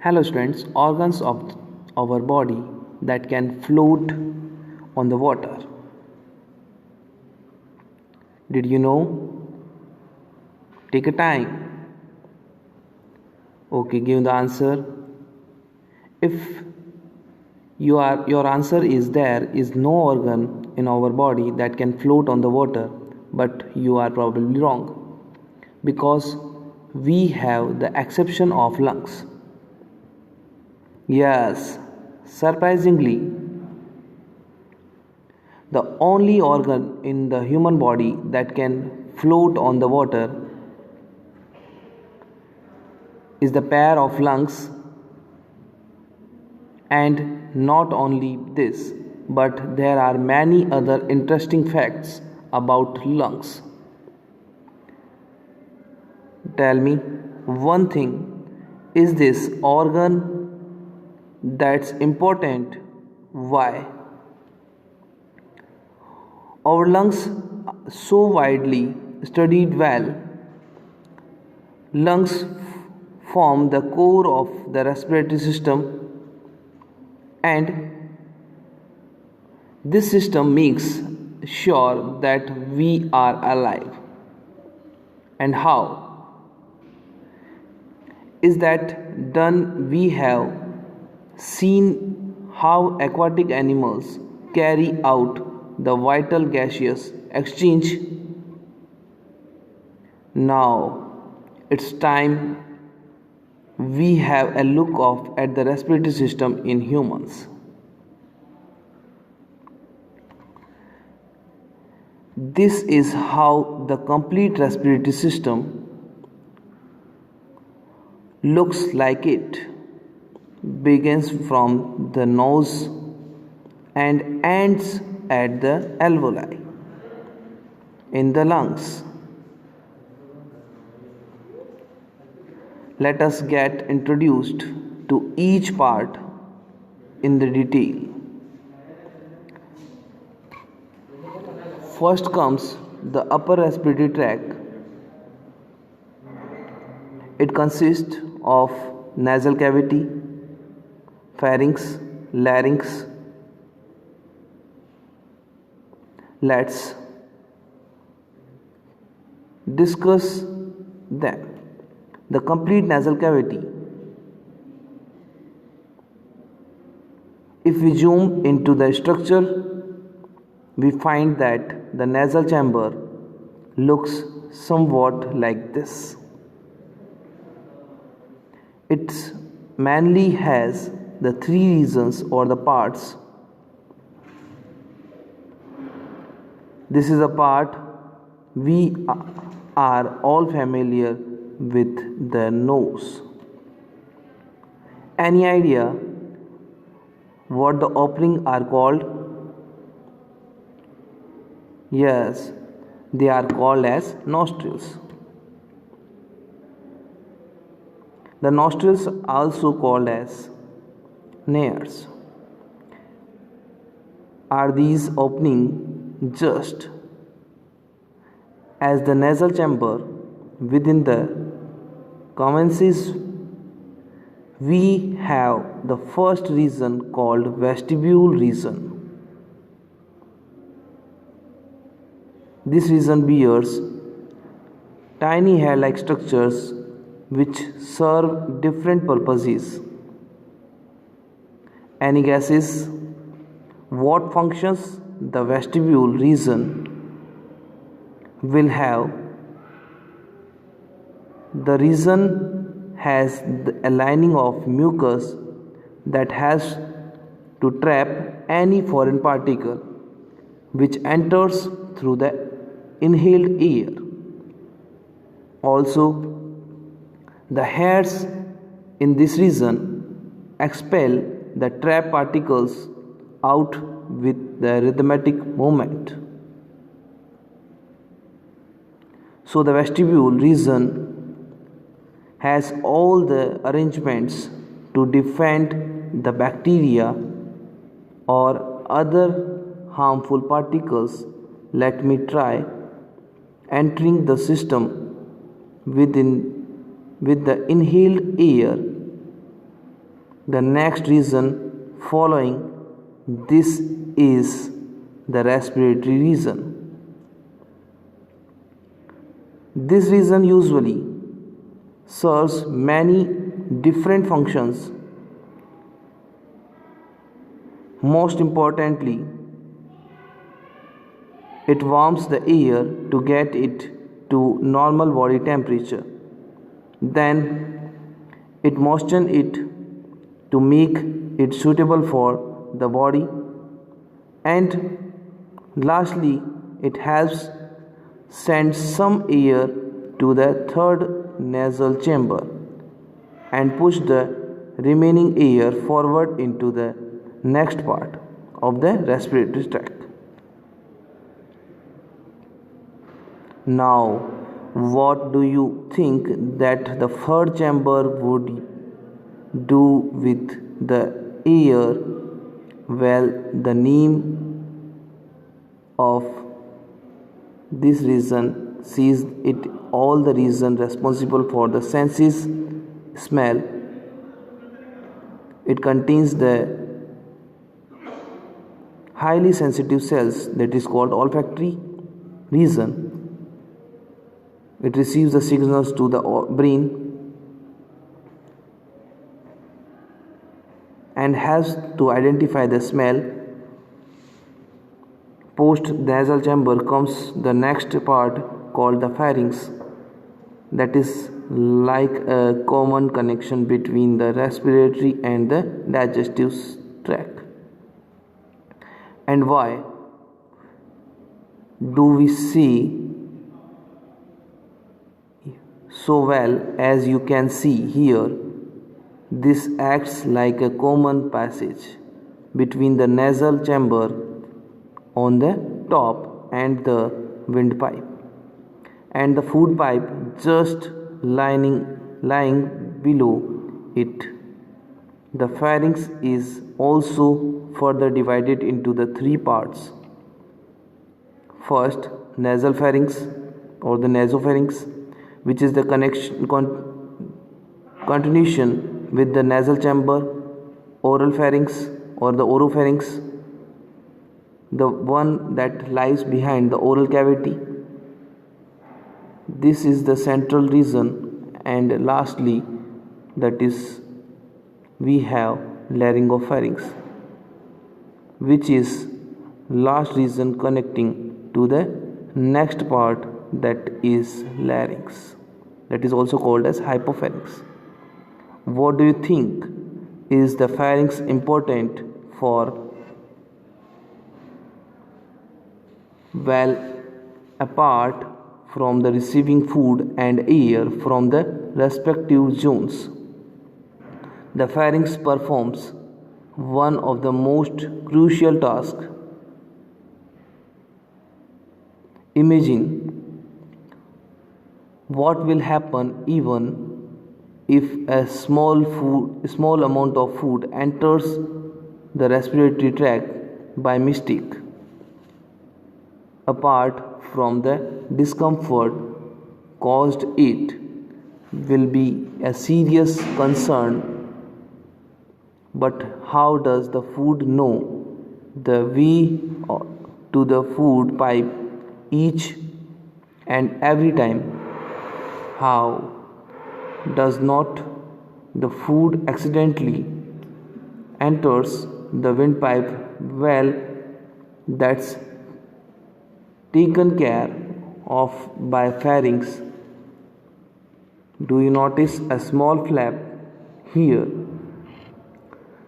Hello students, organs of our body that can float on the water. Did you know? Take a time. Okay, give the answer. If your answer is there is no organ in our body that can float on the water, but you are probably wrong because we have the exception of lungs. Yes, surprisingly, the only organ in the human body that can float on the water is the pair of lungs. And not only this, but there are many other interesting facts about lungs. Tell me one thing, is this organ that's important? Why? Our lungs so widely studied well. Lungs form the core of the respiratory system, and this system makes sure that we are alive. And how is that done? We have seen how aquatic animals carry out the vital gaseous exchange. Now it's time we have a look at the respiratory system in humans. This is how the complete respiratory system looks like. It begins from the nose and ends at the alveoli in the lungs. Let us get introduced to each part in the detail. First comes the upper respiratory tract. It consists of nasal cavity, pharynx, larynx. Let's discuss them. The complete nasal cavity. If we zoom into the structure, we find that the nasal chamber looks somewhat like this. It mainly has the three regions or the parts. This is a part we are all familiar with, the nose. Any idea what the opening are called? Yes, they are called as nostrils. The nostrils also called as nares. Are these opening just as the nasal chamber within the commences? We have the first region called vestibule region. This region bears tiny hair-like structures which serve different purposes. Any guesses what functions the vestibule region will have? The region has a lining of mucus that has to trap any foreign particle which enters through the inhaled air. Also, the hairs in this region expel the trapped particles out with the rhythmic movement. So the vestibule region has all the arrangements to defend the bacteria or other harmful particles. Let me try entering the system with the inhaled air The next region following this is the respiratory region. This region usually serves many different functions. Most importantly, it warms the air to get it to normal body temperature. Then it moistens it to make it suitable for the body. And lastly, it helps send some air to the third nasal chamber and push the remaining air forward into the next part of the respiratory tract. Now, what do you think that the third chamber would do with the air? Well, the name of this region sees it all the region responsible for the senses smell. It contains the highly sensitive cells that is called olfactory region. It receives the signals to the brain and helps to identify the smell. Post nasal chamber comes the next part called the pharynx, that is like a common connection between the respiratory and the digestive tract. And why do we see so well? As you can see here, this acts like a common passage between the nasal chamber on the top and the windpipe, and the food pipe just lying below it. The pharynx is also further divided into the three parts. First, nasal pharynx or the nasopharynx, which is the continuation with the nasal chamber. Oral pharynx or the oropharynx, the one that lies behind the oral cavity. This is the central region. And lastly, that is we have laryngopharynx, which is last region connecting to the next part, that is larynx, that is also called as hypopharynx. What do you think? Is the pharynx important for? Well, apart from the receiving food and air from the respective zones, the pharynx performs one of the most crucial tasks. Imagine what will happen even if a small amount of food enters the respiratory tract by mistake. Apart from the discomfort caused, it will be a serious concern. But how does the food know the way to the food pipe each and every time? How does not the food accidentally enters the windpipe? Well, that's taken care of by pharynx. Do you notice a small flap here?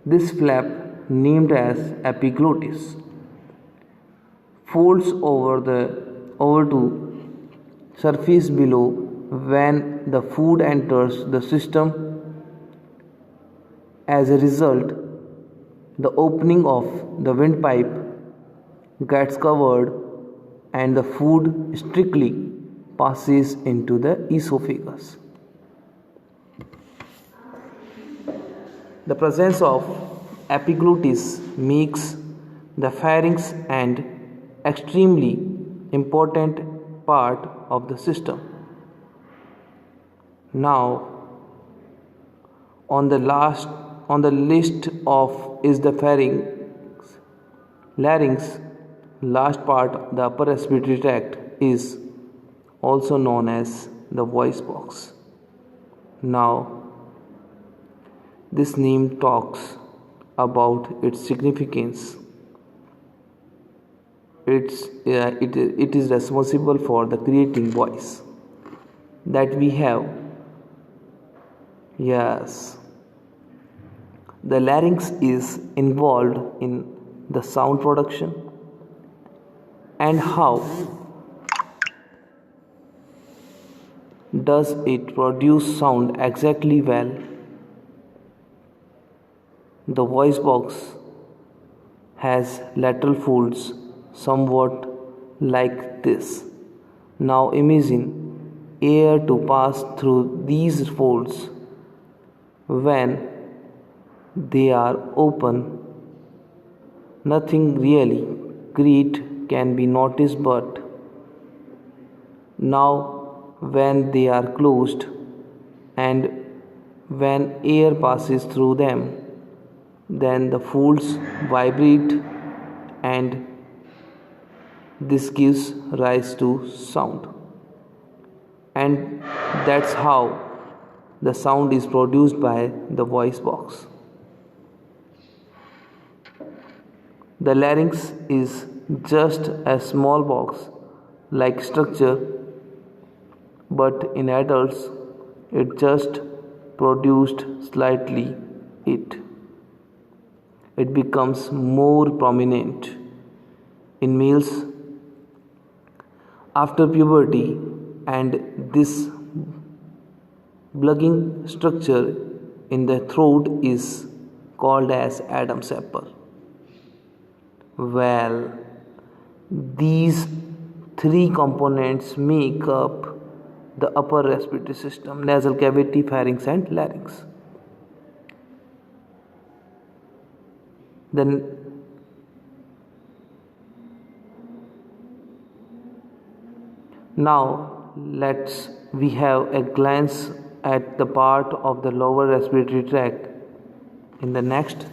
This flap, named as epiglottis, folds over to surface below when the food enters the system. As a result, the opening of the windpipe gets covered and the food strictly passes into the esophagus. The presence of epiglottis makes the pharynx an extremely important part of the system. Now, on the last on the list of is the larynx, last part, the upper respiratory tract, is also known as the voice box. Now, this name talks about its significance. It is responsible for the creating voice that we have. Yes, the larynx is involved in the sound production. And how does it produce sound exactly? Well, the voice box has lateral folds somewhat like this. Now imagine air to pass through these folds. When they are open, nothing really great can be noticed, but now when they are closed and when air passes through them, then the folds vibrate and this gives rise to sound. And that's how the sound is produced by the voice box. The larynx is just a small box like structure, but in adults it just produced slightly it becomes more prominent in males after puberty, and this bulging structure in the throat is called as Adam's apple. Well, these three components make up the upper respiratory system: nasal cavity, pharynx, and larynx. Then now we have a glance at the part of the lower respiratory tract in the next